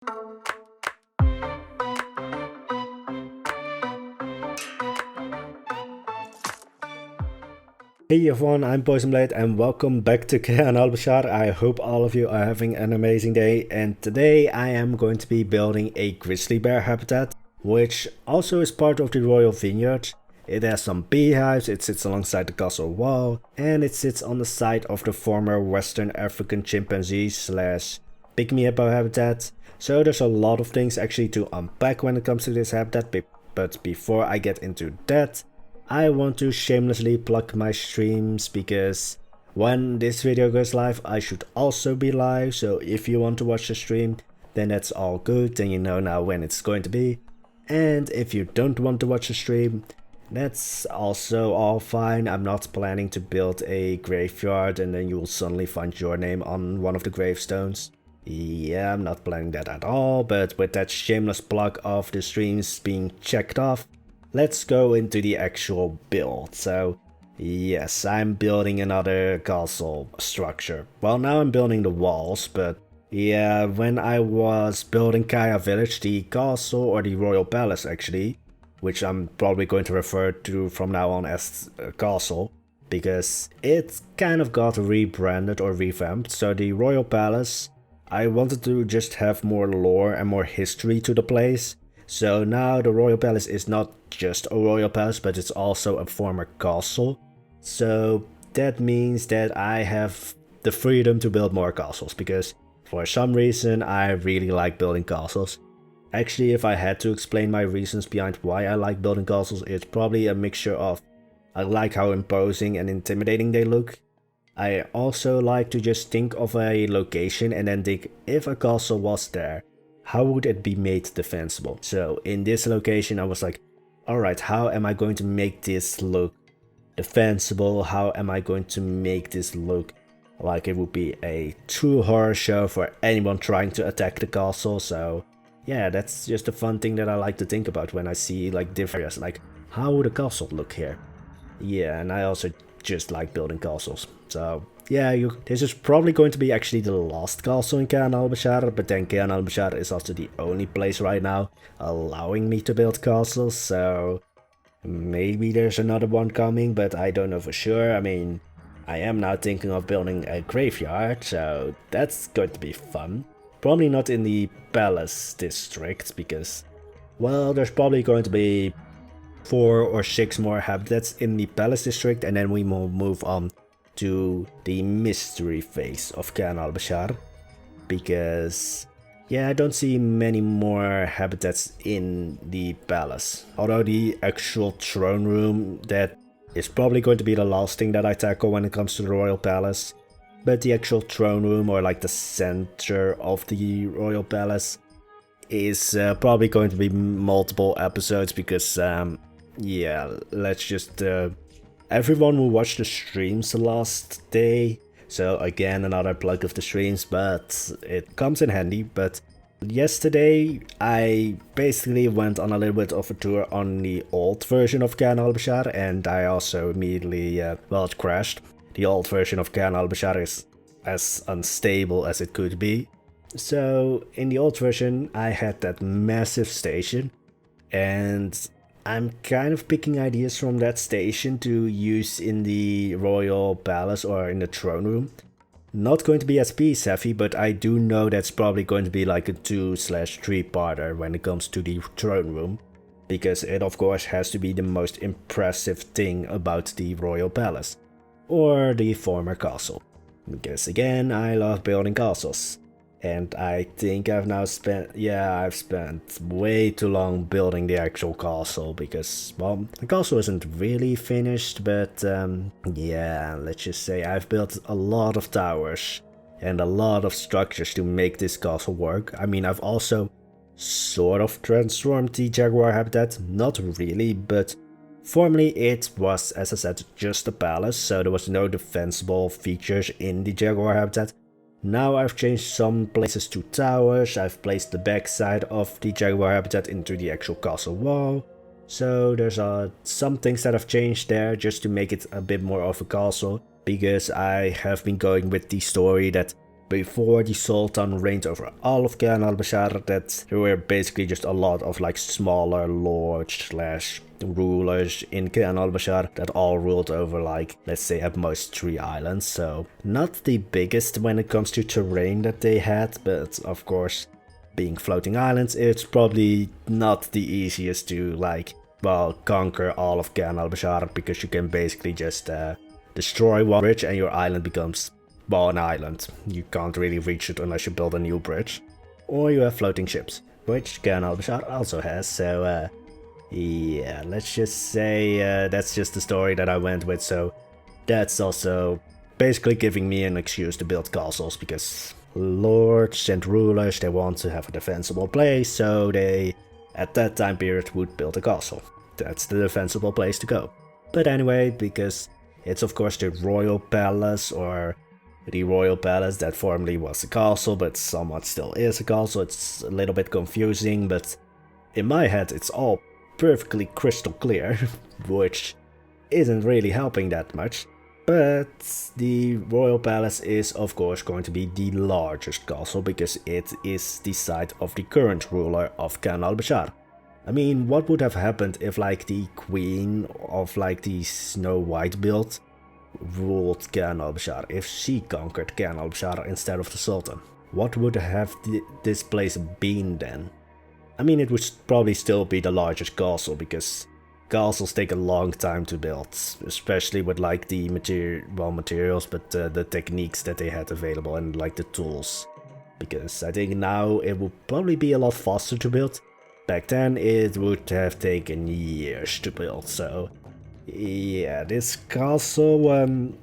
Hey everyone, I'm Poisonblade and welcome back to Kayan Al-Bashar. I hope all of you are having an amazing day, and today I am going to be building a Grizzly Bear habitat, which also is part of the Royal Vineyard. It has some beehives, it sits alongside the castle wall, and it sits on the site of the former Western African chimpanzee slash pygmy hippo habitat. So there's a lot of things actually to unpack when it comes to this habitat, but before I get into that, I want to shamelessly plug my streams because when this video goes live I should also be live, so if you want to watch the stream then that's all good, then you know now when it's going to be. And if you don't want to watch the stream, that's also all fine. I'm not planning to build a graveyard and then you will suddenly find your name on one of the gravestones. Yeah, I'm not planning that at all, but with that shameless plug of the streams being checked off, let's go into the actual build. So yes, I'm building another castle structure. Well, now I'm building the walls, but yeah, when I was building Kaya Village, the castle, or the royal palace actually, which I'm probably going to refer to from now on as a castle, because it kind of got rebranded or revamped. So the royal palace, I wanted to just have more lore and more history to the place. So now the royal palace is not just a royal palace, but it's also a former castle. So that means that I have the freedom to build more castles, because for some reason I really like building castles. Actually, if I had to explain my reasons behind why I like building castles, it's probably a mixture of I like how imposing and intimidating they look. I also like to just think of a location and then think, if a castle was there, how would it be made defensible? So in this location I was like, alright, how am I going to make this look defensible? How am I going to make this look like it would be a true horror show for anyone trying to attack the castle? So yeah, that's just a fun thing that I like to think about when I see like different areas, like how would a castle look here? Yeah, and I also just like building castles. So yeah, this is probably going to be actually the last castle in Kayan Al-Bashar, but then Kayan Al-Bashar is also the only place right now allowing me to build castles, so maybe there's another one coming, but I don't know for sure. I mean, I am now thinking of building a graveyard, so that's going to be fun. Probably not in the palace district, because, well, there's probably going to be 4 or 6 more habitats in the palace district, and then we will move on to the mystery phase of Kayan Al-Bashar, because yeah, I don't see many more habitats in the palace. Although the actual throne room, that is probably going to be the last thing that I tackle when it comes to the royal palace. But the actual throne room, or like the center of the royal palace, is probably going to be multiple episodes, because yeah, let's just everyone will watch the streams the last day, so again another plug of the streams, but it comes in handy. But yesterday I basically went on a little bit of a tour on the old version of Kayan Al-Bashar, and I also immediately, well, it crashed. The old version of Kayan Al-Bashar is as unstable as it could be. So in the old version I had that massive station, and I'm kind of picking ideas from that station to use in the royal palace or in the throne room. Not going to be as piece heavy, but I do know that's probably going to be like a 2/3 parter when it comes to the throne room, because it of course has to be the most impressive thing about the royal palace or the former castle, because again, I love building castles. And I think I've now spent, yeah, I've spent way too long building the actual castle, because, well, the castle isn't really finished, but yeah, let's just say I've built a lot of towers and a lot of structures to make this castle work. I mean, I've also sort of transformed the jaguar habitat, not really, but formerly it was, as I said, just a palace, so there was no defensible features in the jaguar habitat. Now I've changed some places to towers, I've placed the backside of the jaguar habitat into the actual castle wall. So there's some things that have changed there just to make it a bit more of a castle, because I have been going with the story that before the Sultan reigned over all of Kayan Al-Bashar, that there were basically just a lot of like smaller lords slash rulers in Kayan Al-Bashar that all ruled over like, let's say at most 3 islands. So not the biggest when it comes to terrain that they had, but of course being floating islands, it's probably not the easiest to like, well, conquer all of Kayan Al-Bashar, because you can basically just destroy one bridge and your island becomes, well, an island. You can't really reach it unless you build a new bridge. Or you have floating ships, which Kayan Al-Bashar also has, so yeah, let's just say that's just the story that I went with, so that's also basically giving me an excuse to build castles, because lords and rulers, they want to have a defensible place, so they, at that time period, would build a castle. That's the defensible place to go. But anyway, because it's of course the royal palace, or the royal palace that formerly was a castle, but somewhat still is a castle, it's a little bit confusing, but in my head it's all perfectly crystal clear, which isn't really helping that much. But the royal palace is of course going to be the largest castle, because it is the site of the current ruler of Kayan Al-Bashar. I mean, what would have happened if like the queen of like the Snow White build ruled Kayan Al-Bashar, if she conquered Kayan Al-Bashar instead of the Sultan? What would have this place been then? I mean, it would probably still be the largest castle, because castles take a long time to build, especially with like the materials, but the techniques that they had available and like the tools. Because I think now it would probably be a lot faster to build. Back then it would have taken years to build, so yeah, this castle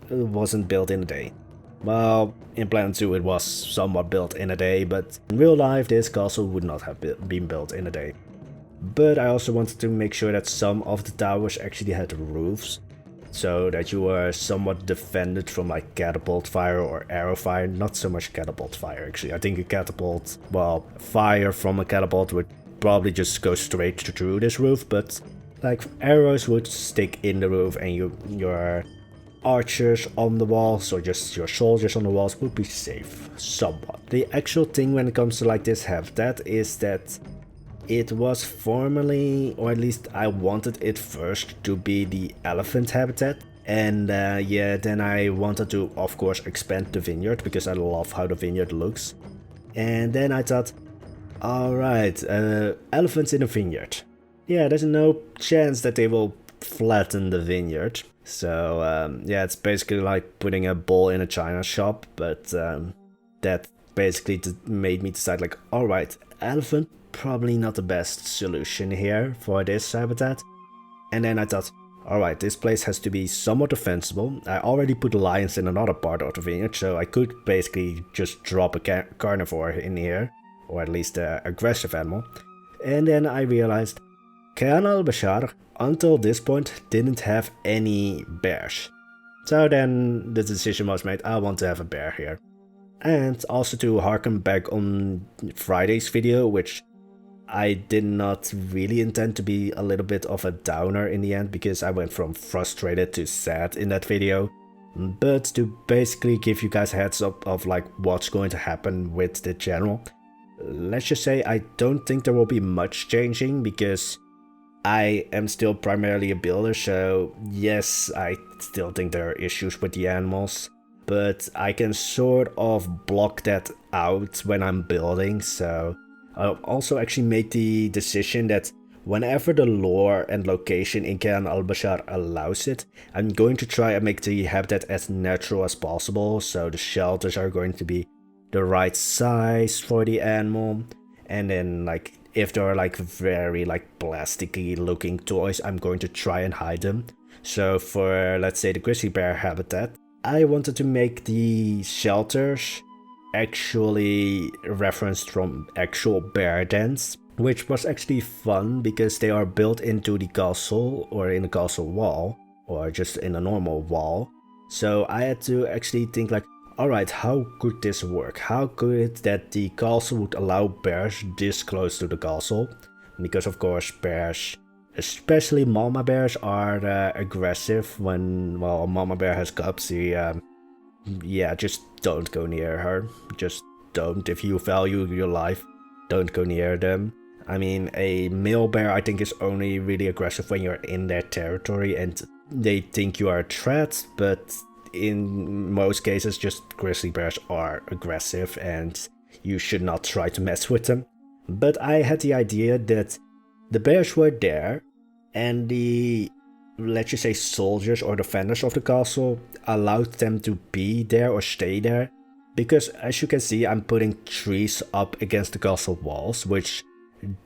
wasn't built in a day. Well, in Plan 2 it was somewhat built in a day, but in real life this castle would not have been built in a day. But I also wanted to make sure that some of the towers actually had roofs, so that you were somewhat defended from like catapult fire or arrow fire. Not so much catapult fire actually. I think a catapult, well, fire from a catapult would probably just go straight through this roof, but like arrows would stick in the roof, and your archers on the walls, or just your soldiers on the walls, would be safe somewhat. The actual thing when it comes to like this habitat is that it was formerly, or at least I wanted it first to be the elephant habitat, and yeah, then I wanted to of course expand the vineyard, because I love how the vineyard looks. And then I thought, alright, elephants in a vineyard. Yeah, there's no chance that they will flatten the vineyard. So yeah, it's basically like putting a bull in a china shop, but that basically made me decide like, alright, elephant, probably not the best solution here for this habitat. And then I thought, alright, this place has to be somewhat defensible. I already put lions in another part of the vineyard, so I could basically just drop a carnivore in here, or at least an aggressive animal. And then I realized Kayan Al-Bashar until this point didn't have any bears. So then the decision was made, I want to have a bear here. And also to harken back on Friday's video, which I did not really intend to be a little bit of a downer in the end, because I went from frustrated to sad in that video. But to basically give you guys a heads up of like what's going to happen with the channel, let's just say I don't think there will be much changing, because I am still primarily a builder, so yes, I still think there are issues with the animals, but I can sort of block that out when I'm building. So I also actually made the decision that whenever the lore and location in Kayan Al-Bashar allows it, I'm going to try and make the habitat as natural as possible. So the shelters are going to be the right size for the animal, and then like if there are like very like plasticky looking toys, I'm going to try and hide them. So for, let's say, the Grizzly Bear habitat, I wanted to make the shelters actually referenced from actual bear dens, which was actually fun because they are built into the castle or in the castle wall, or just in a normal wall. So I had to actually think like, alright, how could this work? How could it that the castle would allow bears this close to the castle? Because of course bears, especially mama bears, are aggressive when, well, a mama bear has cubs. yeah, just don't go near her. Just don't. If you value your life, don't go near them. I mean, a male bear I think is only really aggressive when you're in their territory and they think you are a threat, but in most cases just grizzly bears are aggressive and you should not try to mess with them. But I had the idea that the bears were there and the, let's just say, soldiers or defenders of the castle allowed them to be there or stay there, because as you can see I'm putting trees up against the castle walls, which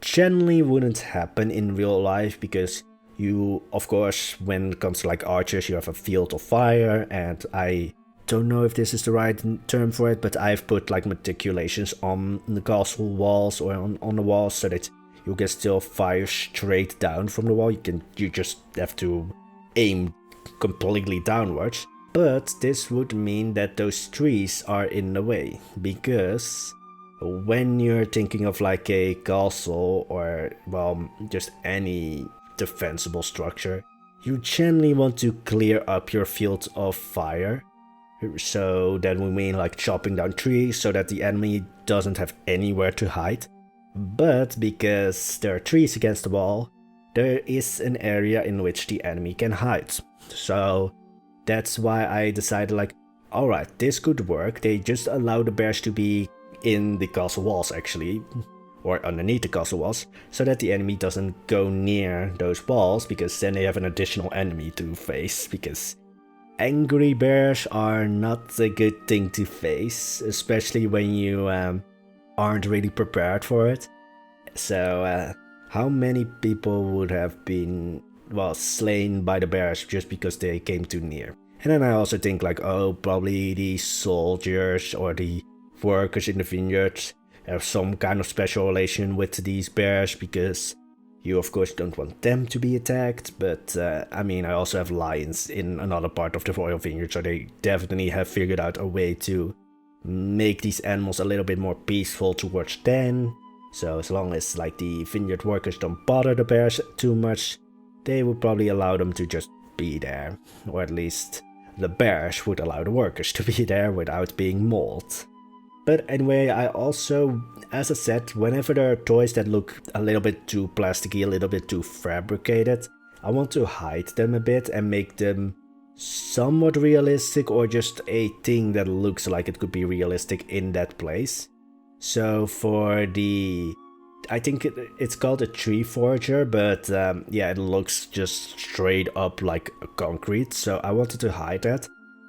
generally wouldn't happen in real life, because you, of course, when it comes to like archers, you have a field of fire, and I don't know if this is the right term for it, but I've put like matriculations on the castle walls or on the walls so that you can still fire straight down from the wall. You just have to aim completely downwards. But this would mean that those trees are in the way, because when you're thinking of like a castle or, well, just any defensible structure, you generally want to clear up your field of fire. So that would mean like chopping down trees so that the enemy doesn't have anywhere to hide. But because there are trees against the wall, there is an area in which the enemy can hide. So that's why I decided like, alright, this could work. They just allow the bears to be in the castle walls actually, or underneath the castle walls, so that the enemy doesn't go near those walls, because then they have an additional enemy to face, because angry bears are not a good thing to face, especially when you aren't really prepared for it. So how many people would have been, well, slain by the bears just because they came too near? And then I also think like, oh, probably the soldiers or the workers in the vineyards have some kind of special relation with these bears, because you of course don't want them to be attacked. But I mean, I also have lions in another part of the Royal Vineyard, so they definitely have figured out a way to make these animals a little bit more peaceful towards them. So as long as like the vineyard workers don't bother the bears too much, they would probably allow them to just be there, or at least the bears would allow the workers to be there without being mauled. But anyway, I also, as I said, whenever there are toys that look a little bit too plasticky, a little bit too fabricated, I want to hide them a bit and make them somewhat realistic, or just a thing that looks like it could be realistic in that place. So for the, I think it's called a tree forager, but yeah, it looks just straight up like a concrete, so I wanted to hide that.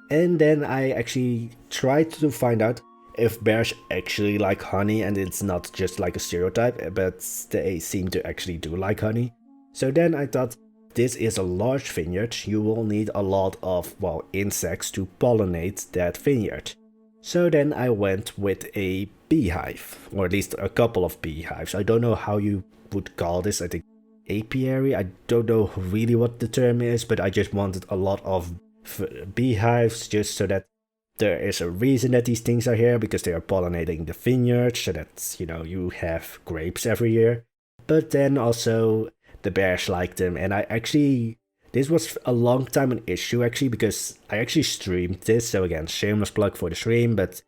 And then I actually tried to find out if bears actually like honey, and it's not just like a stereotype, but they seem to actually do like honey. So then I thought, this is a large vineyard, you will need a lot of, well, insects to pollinate that vineyard. So then I went with a beehive, or at least a couple of beehives. I don't know how you would call this, I think apiary, I don't know really what the term is, but I just wanted a lot of beehives just so that there is a reason that these things are here, because they are pollinating the vineyard, so that, you know, you have grapes every year. But then also the bears like them, and I actually, this was a long time an issue actually, because I actually streamed this, so again, shameless plug for the stream, but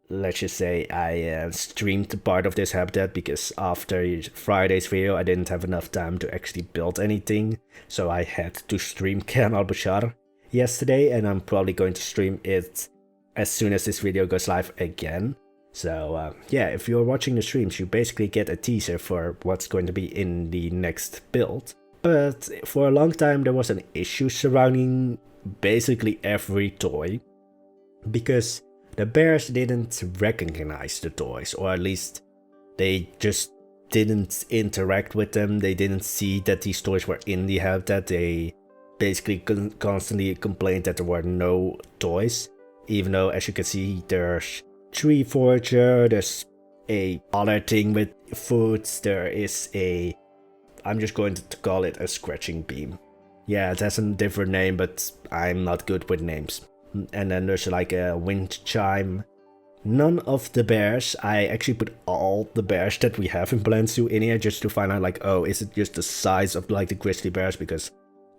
let's just say I streamed part of this habitat because after Friday's video I didn't have enough time to actually build anything, so I had to stream Kayan Al-Bashar yesterday, and I'm probably going to stream it as soon as this video goes live again. So yeah, if you're watching the streams, you basically get a teaser for what's going to be in the next build. But for a long time there was an issue surrounding basically every toy, because the bears didn't recognize the toys, or at least they just didn't interact with them. They didn't see that these toys were in the habitat. They basically constantly complained that there were no toys, even though, as you can see, there's tree forager, there's a other thing with food, there is a, I'm just going to call it a scratching beam. Yeah, it has a different name, but I'm not good with names. And then there's like a wind chime. None of the bears, I actually put all the bears that we have in Plan Zoo in here just to find out like, oh, is it just the size of like the grizzly bears, because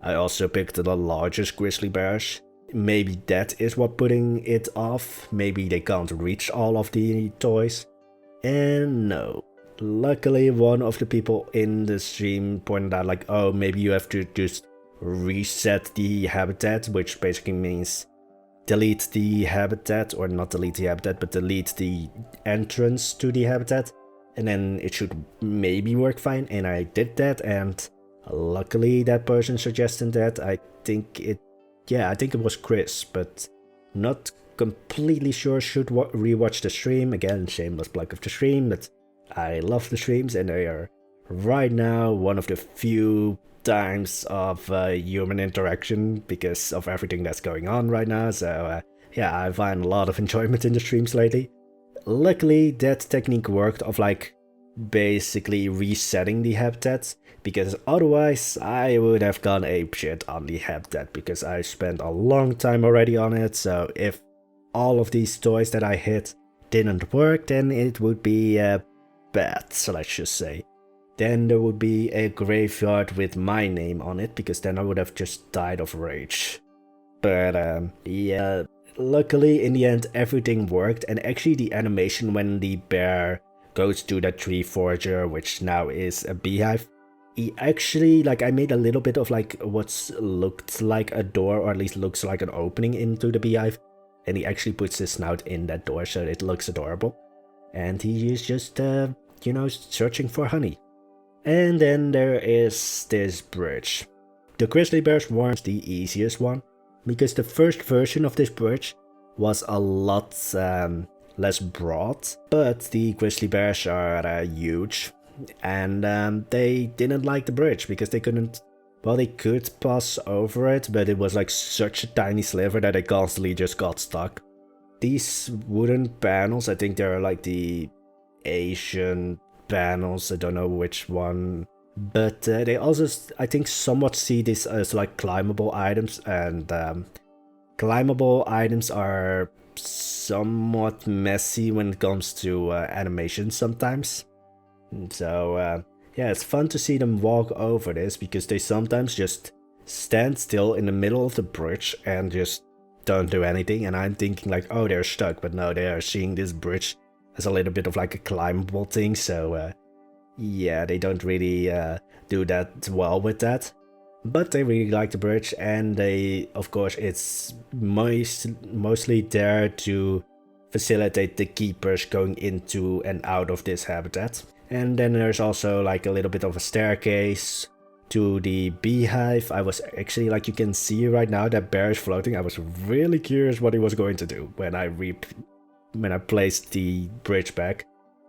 I also picked the largest grizzly bears. maybe that is what putting it off. Maybe they can't reach all of the toys. And no. Luckily, one of the people in the stream pointed out like, oh, maybe you have to just reset the habitat, which basically means delete the habitat, or not delete the habitat, but delete the entrance to the habitat, and then it should maybe work fine. And I did that, and luckily that person suggested that. I think it was Chris, but not completely sure. Should rewatch the stream. Again, shameless plug of the stream, but I love the streams, and they are right now one of the few times of human interaction because of everything that's going on right now. So yeah, I find a lot of enjoyment in the streams lately. Luckily, that technique worked of like basically resetting the habitats, because otherwise I would have gone apeshit on the habitat because I spent a long time already on it. So if all of these toys that I hit didn't work, then it would be bad, so let's just say. Then there would be a graveyard with my name on it, because then I would have just died of rage. But yeah, luckily in the end everything worked, and actually the animation when the bear goes to that tree forager, which now is a beehive, he actually, like, I made a little bit of like what's looked like a door, or at least looks like an opening into the beehive, and he actually puts his snout in that door, so it looks adorable. And he is just, you know, searching for honey. And then there is this bridge. The Grizzly Bears weren't the easiest one, because the first version of this bridge was a lot less broad, but the Grizzly Bears are huge, and they didn't like the bridge because they couldn't, well, they could pass over it, but it was like such a tiny sliver that they constantly just got stuck. These wooden panels, I think they're like the Asian panels, I don't know which one, but they also, I think, somewhat see this as like climbable items, and climbable items are somewhat messy when it comes to animation sometimes. So yeah, it's fun to see them walk over this, because they sometimes just stand still in the middle of the bridge and just don't do anything, and I'm thinking like, oh, they're stuck, but no, they are seeing this bridge as a little bit of like a climbable thing. So yeah, they don't really do that well with that, but they really like the bridge, and they, of course, it's mostly there to facilitate the keepers going into and out of this habitat. And then there's also like a little bit of a staircase to the beehive. I was actually, like you can see right now, that bear is floating. I was really curious what he was going to do when I placed the bridge back.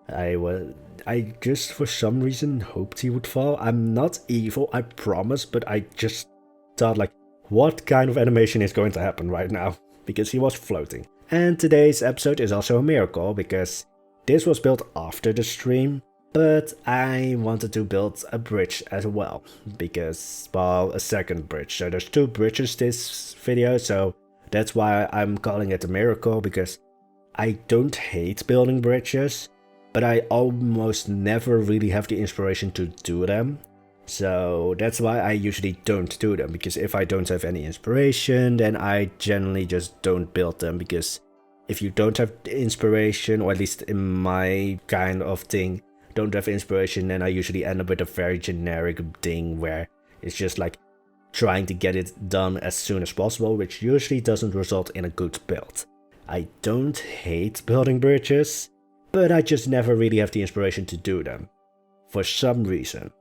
I just for some reason hoped he would fall. I'm not evil, I promise, but I just thought like, what kind of animation is going to happen right now? Because he was floating. And today's episode is also a miracle, because this was built after the stream, but I wanted to build a bridge as well, because, well, a second bridge. So there's two bridges this video, so that's why I'm calling it a miracle, because I don't hate building bridges, but I almost never really have the inspiration to do them. So that's why I usually don't do them, because if I don't have any inspiration, then I generally just don't build them, because if you don't have inspiration, or at least in my kind of thing, don't have inspiration, then I usually end up with a very generic thing where it's just like trying to get it done as soon as possible, which usually doesn't result in a good build. I don't hate building bridges, but I just never really have the inspiration to do them, for some reason.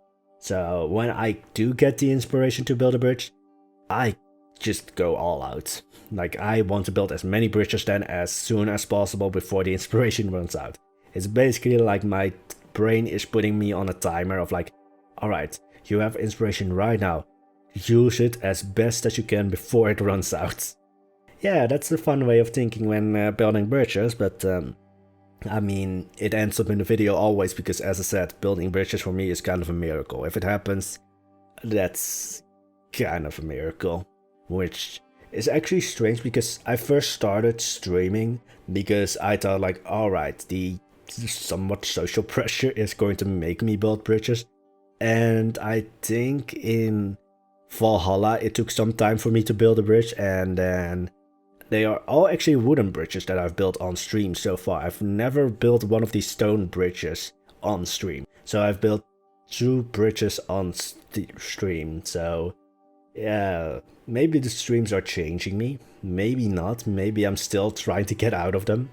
So when I do get the inspiration to build a bridge, I just go all out. Like, I want to build as many bridges then as soon as possible before the inspiration runs out. It's basically like my brain is putting me on a timer of like, alright, you have inspiration right now, use it as best as you can before it runs out. Yeah, that's the fun way of thinking when building bridges, but I mean, it ends up in the video always, because as I said, building bridges for me is kind of a miracle. If it happens, that's kind of a miracle, which is actually strange, because I first started streaming because I thought like, alright, the somewhat social pressure is going to make me build bridges, and I think in Valhalla, it took some time for me to build a bridge, and then they are all actually wooden bridges that I've built on stream so far. I've never built one of these stone bridges on stream. So I've built 2 bridges on stream. So yeah, maybe the streams are changing me. Maybe not. Maybe I'm still trying to get out of them.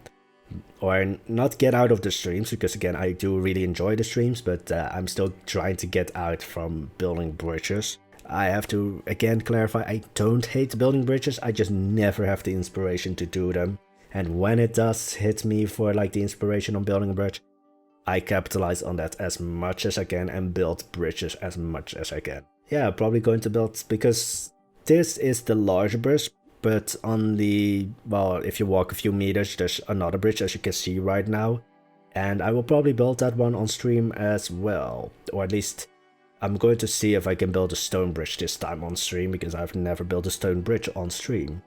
Or not get out of the streams, because again, I do really enjoy the streams, but I'm still trying to get out from building bridges. I have to again clarify, I don't hate building bridges, I just never have the inspiration to do them. And when it does hit me for like the inspiration on building a bridge, I capitalize on that as much as I can and build bridges as much as I can. Yeah, probably going to build, because this is the larger bridge, but on the, well, if you walk a few meters, there's another bridge, as you can see right now. And I will probably build that one on stream as well, or at least I'm going to see if I can build a stone bridge this time on stream, because I've never built a stone bridge on stream.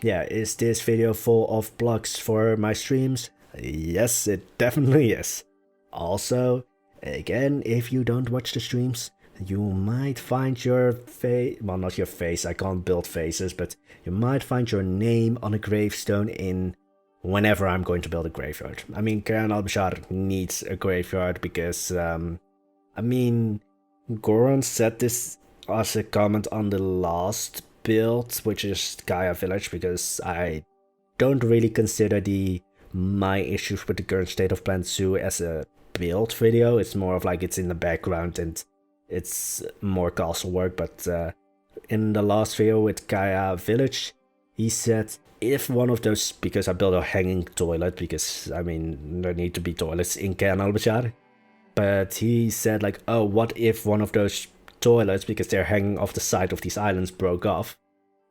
Yeah, is this video full of plugs for my streams? Yes, it definitely is. Also, again, if you don't watch the streams, you might find your face, well, not your face, I can't build faces, but you might find your name on a gravestone in whenever I'm going to build a graveyard. I mean, Kayan Al-Bashar needs a graveyard because, I mean, Goron said this as a comment on the last build, which is Gaia Village, because I don't really consider my issues with the current state of Plant Zoo as a build video. It's more of like it's in the background and it's more castle work. But in the last video with Gaia Village, he said if one of those, because I built a hanging toilet, because I mean there need to be toilets in Kayan Al-Bashar. But he said like, oh, what if one of those toilets, because they're hanging off the side of these islands, broke off?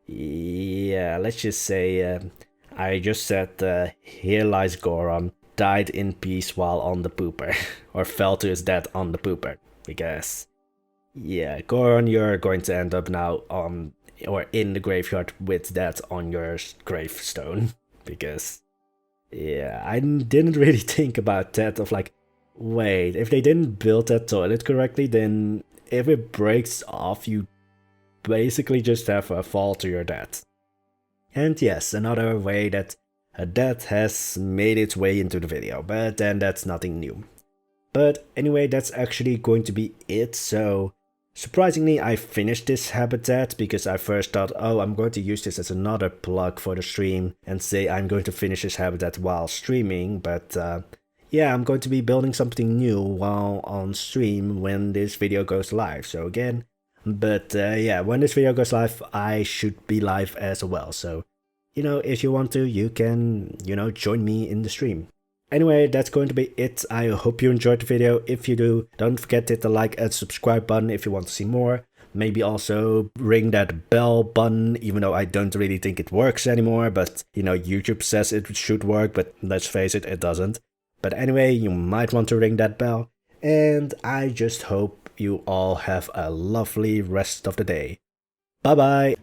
Yeah, let's just say I just said here lies Goron, died in peace while on the pooper. Or fell to his death on the pooper. Because yeah, Goron, you're going to end up now on or in the graveyard with that on your gravestone. Because yeah, I didn't really think about that of like, wait, if they didn't build that toilet correctly, then if it breaks off, you basically just have a fall to your death. And yes, another way that a death has made its way into the video, but then that's nothing new. But anyway, that's actually going to be it. So surprisingly, I finished this habitat because I first thought, oh, I'm going to use this as another plug for the stream and say I'm going to finish this habitat while streaming, but yeah, I'm going to be building something new while on stream when this video goes live. So again, but yeah, when this video goes live, I should be live as well. So, you know, if you want to, you can, you know, join me in the stream. Anyway, that's going to be it. I hope you enjoyed the video. If you do, don't forget to hit the like and subscribe button if you want to see more. Maybe also ring that bell button, even though I don't really think it works anymore. But, you know, YouTube says it should work, but let's face it, it doesn't. But anyway, you might want to ring that bell, and I just hope you all have a lovely rest of the day. Bye bye!